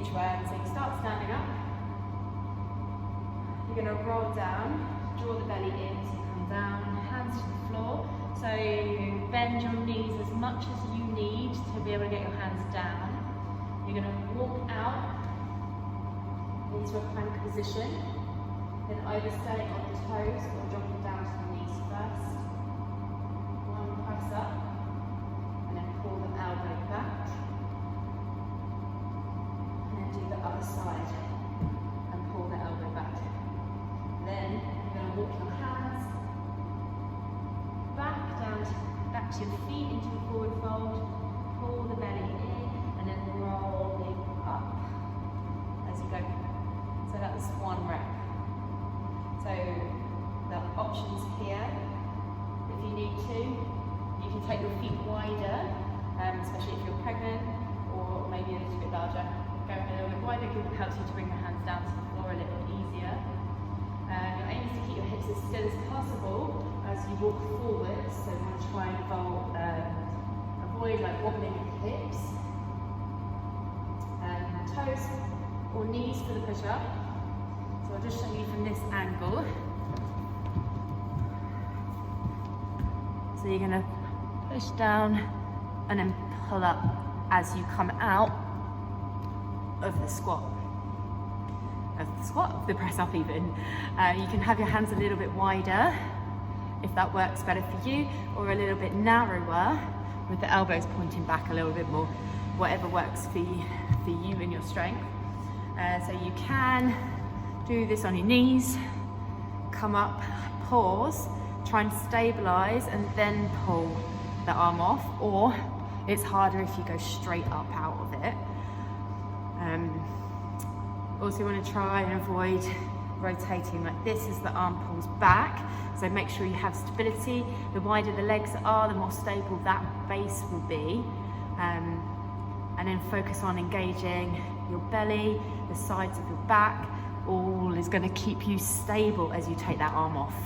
inchworm. So you start standing up, you're going to roll down, draw the belly in, so you come down, hands to the floor. So bend your knees as much as you need to be able to get your hands down. You're going to walk out into a plank position, then either staying on the toes or dropping down to the knees first. One press up, and then pull the elbow back. And then do the other side, and pull the elbow back. Then you're going to walk your hands back to your feet into a forward fold, pull the belly in, and then rolling up as you go. So that's one rep. So the options here, if you need to, you can take your feet wider, especially if you're pregnant, or maybe a little bit larger. Going a little bit wider helps you to bring your hands down to the floor a little easier. Your aim is to keep your hips as still as possible as you walk forward, so you want to try and avoid like wobbling the hips. Toes or knees for the push-up. So I'll just show you from this angle. So you're going to push down and then pull up as you come out of the squat. Of the press up even. You can have your hands a little bit wider if that works better for you, or a little bit narrower with the elbows pointing back a little bit more, whatever works for you and your strength. So you can do this on your knees, come up, pause, try and stabilize and then pull the arm off, or it's harder if you go straight up out of it. Also want to try and avoid rotating like this as the arm pulls back. So make sure you have stability. The wider the legs are, the more stable that base will be. And then focus on engaging your belly, the sides of your back. All is going to keep you stable as you take that arm off.